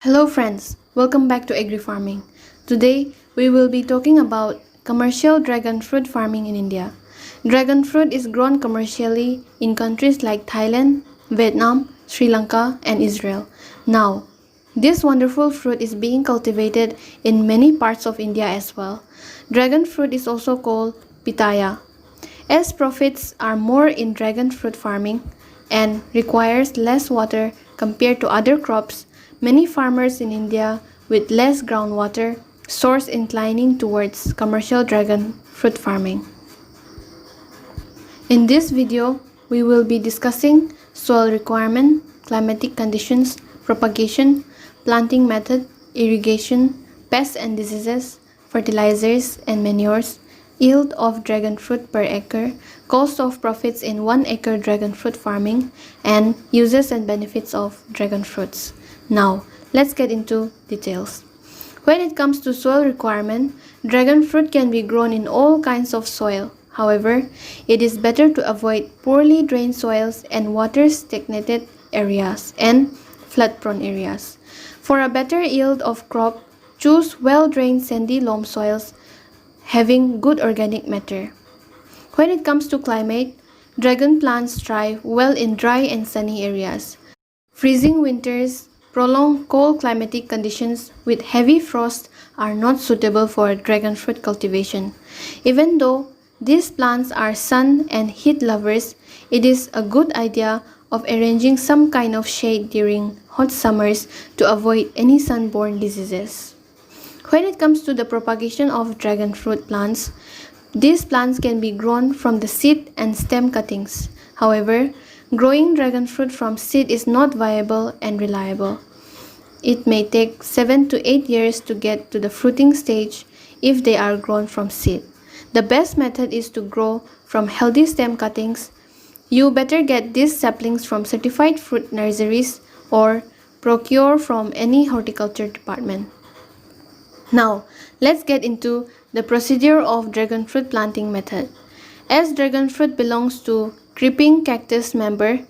Hello friends, welcome back to Agri Farming. Today we will be talking about commercial dragon fruit farming in India. Dragon fruit is grown commercially in countries like Thailand, Vietnam, Sri Lanka and Israel. Now, this wonderful fruit is being cultivated in many parts of India as well. Dragon fruit is also called pitaya. As profits are more in dragon fruit farming and requires less water compared to other crops, many farmers in India with less groundwater source inclining towards commercial dragon fruit farming. In this video, we will be discussing soil requirement, climatic conditions, propagation, planting method, irrigation, pests and diseases, fertilizers and manures, yield of dragon fruit per acre, cost of profits in 1 acre dragon fruit farming, and uses and benefits of dragon fruits. Now, let's get into details. When it comes to soil requirement, dragon fruit can be grown in all kinds of soil. However, it is better to avoid poorly drained soils and water-stagnated areas and flood-prone areas. For a better yield of crop, choose well-drained sandy loam soils having good organic matter. When it comes to climate, dragon plants thrive well in dry and sunny areas. Freezing winters, prolonged cold climatic conditions with heavy frost are not suitable for dragon fruit cultivation. Even though these plants are sun and heat lovers, it is a good idea of arranging some kind of shade during hot summers to avoid any sunborne diseases. When it comes to the propagation of dragon fruit plants, these plants can be grown from the seed and stem cuttings. However, growing dragon fruit from seed is not viable and reliable. It may take 7 to 8 years to get to the fruiting stage if they are grown from seed. The best method is to grow from healthy stem cuttings. You better get these saplings from certified fruit nurseries or procure from any horticulture department. Now, let's get into the procedure of dragon fruit planting method. As dragon fruit belongs to creeping cactus member,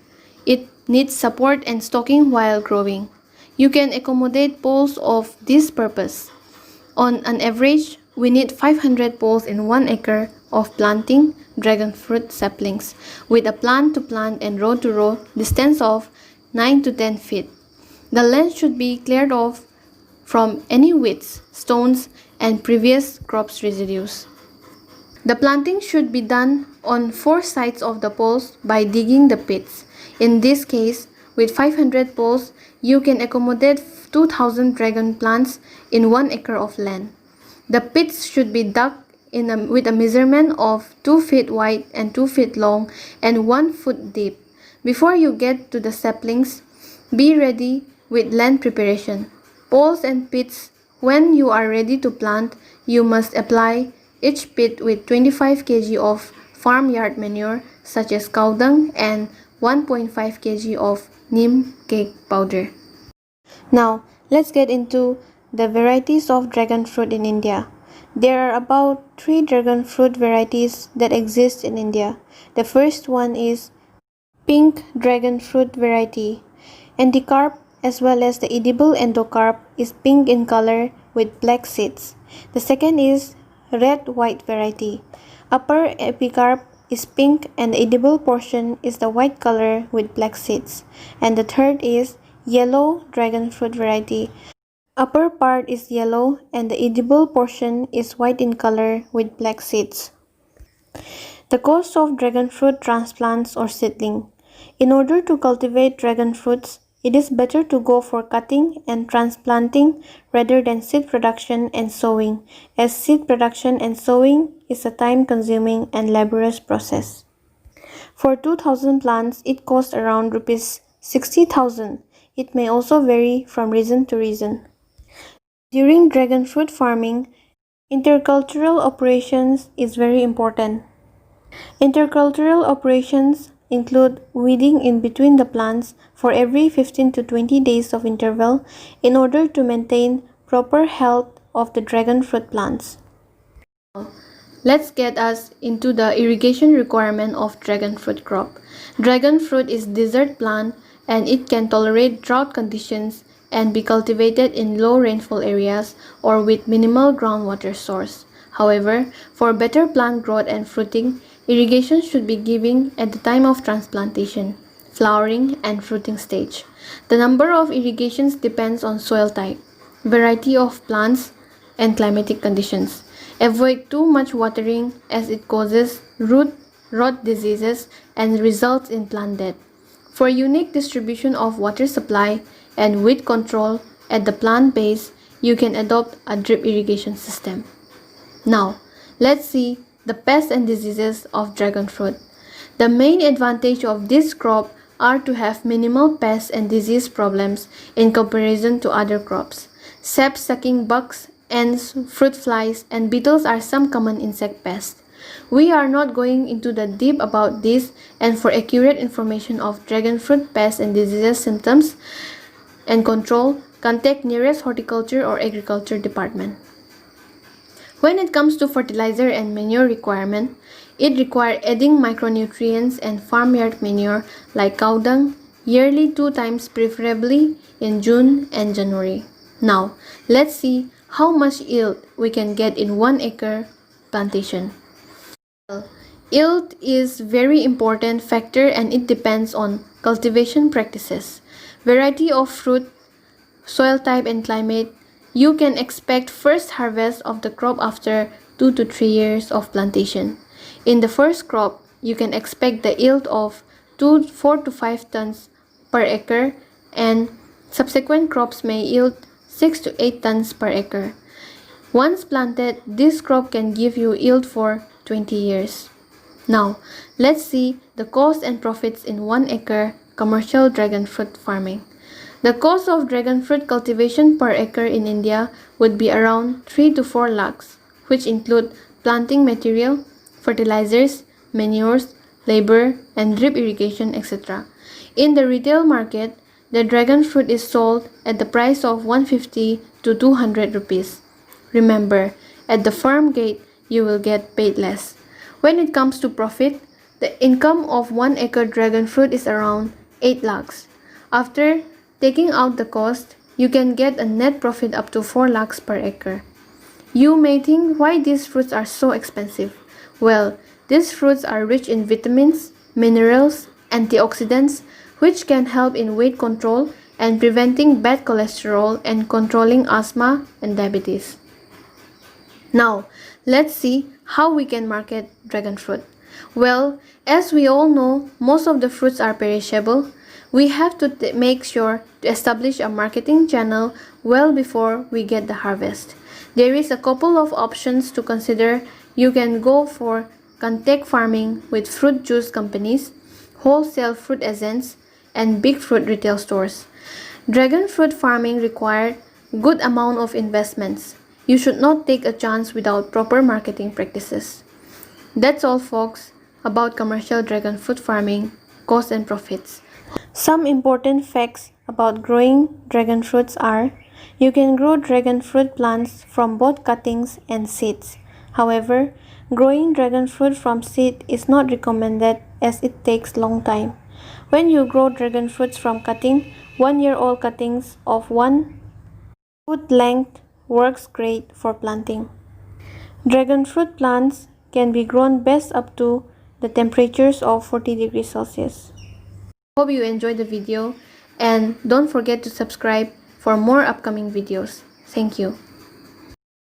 it needs support and stocking while growing. You can accommodate poles of this purpose. On an average, we need 500 poles in 1 acre of planting dragon fruit saplings with a plant to plant and row to row distance of 9 to 10 feet. The length should be cleared off from any weeds, stones, and previous crops residues. The planting should be done on 4 sides of the poles by digging the pits. In this case, with 500 poles, you can accommodate 2,000 dragon plants in 1 acre of land. The pits should be dug with a measurement of 2 feet wide and 2 feet long and 1 foot deep. Before you get to the saplings, be ready with land preparation. Poles and pits. When you are ready to plant, you must apply each pit with 25 kg of farmyard manure such as cow dung and 1.5 kg of neem cake powder. Now, let's get into the varieties of dragon fruit in India. There are about 3 dragon fruit varieties that exist in India. The first one is pink dragon fruit variety. Endocarp as well as the edible endocarp is pink in color with black seeds. The second is red-white variety. Upper epicarp is pink and the edible portion is the white color with black seeds. And the third is yellow dragon fruit variety. Upper part is yellow and the edible portion is white in color with black seeds. The cost of dragon fruit transplants or seedling. In order to cultivate dragon fruits, it is better to go for cutting and transplanting rather than seed production and sowing, as seed production and sowing is a time-consuming and laborious process. For 2,000 plants, it costs around Rs 60,000. It may also vary from region to region. During dragon fruit farming, intercultural operations is very important. Intercultural operations include weeding in between the plants for every 15 to 20 days of interval in order to maintain proper health of the dragon fruit plants. Let's get us into the irrigation requirement of dragon fruit crop. Dragon fruit is desert plant and it can tolerate drought conditions and be cultivated in low rainfall areas or with minimal groundwater source. However, for better plant growth and fruiting, irrigation should be given at the time of transplantation, flowering, and fruiting stage. The number of irrigations depends on soil type, variety of plants, and climatic conditions. Avoid too much watering as it causes root rot diseases and results in plant death. For unique distribution of water supply and weed control at the plant base, you can adopt a drip irrigation system. Now, let's see the pests and diseases of dragon fruit. The main advantage of this crop are to have minimal pest and disease problems in comparison to other crops. Sap-sucking bugs, ants, fruit flies, and beetles are some common insect pests. We are not going into the deep about this, and for accurate information of dragon fruit pests and diseases symptoms and control, contact nearest horticulture or agriculture department. When it comes to fertilizer and manure requirement, it requires adding micronutrients and farmyard manure like cow dung yearly 2 times, preferably in June and January. Now, let's see how much yield we can get in 1 acre plantation. Yield is very important factor and it depends on cultivation practices, variety of fruit, soil type and climate. You can expect first harvest of the crop after 2 to 3 years of plantation. In the first crop, you can expect the yield of 4 to 5 tons per acre, and subsequent crops may yield 6 to 8 tons per acre. Once planted, this crop can give you yield for 20 years. Now, let's see the cost and profits in 1 acre commercial dragon fruit farming. The cost of dragon fruit cultivation per acre in India would be around 3 to 4 lakhs, which include planting material, fertilizers, manures, labor, and drip irrigation, etc. In the retail market, the dragon fruit is sold at the price of 150 to 200 rupees. Remember, at the farm gate, you will get paid less. When it comes to profit, the income of 1 acre dragon fruit is around 8 lakhs. After taking out the cost, you can get a net profit up to 4 lakhs per acre. You may think why these fruits are so expensive. Well, these fruits are rich in vitamins, minerals, antioxidants, which can help in weight control and preventing bad cholesterol and controlling asthma and diabetes. Now, let's see how we can market dragon fruit. Well, as we all know, most of the fruits are perishable. We have to make sure to establish a marketing channel well before we get the harvest. There is a couple of options to consider. You can go for contact farming with fruit juice companies, wholesale fruit agents, and big fruit retail stores. Dragon fruit farming required good amount of investments. You should not take a chance without proper marketing practices. That's all, folks, about commercial dragon fruit farming, costs and profits. Some important facts about growing dragon fruits are: you can grow dragon fruit plants from both cuttings and seeds. However, growing dragon fruit from seed is not recommended as it takes long time. When you grow dragon fruits from cutting, 1-year-old cuttings of 1 foot length works great for planting. Dragon fruit plants can be grown best up to the temperatures of 40 degrees Celsius. Hope you enjoyed the video, and don't forget to subscribe for more upcoming videos. Thank you.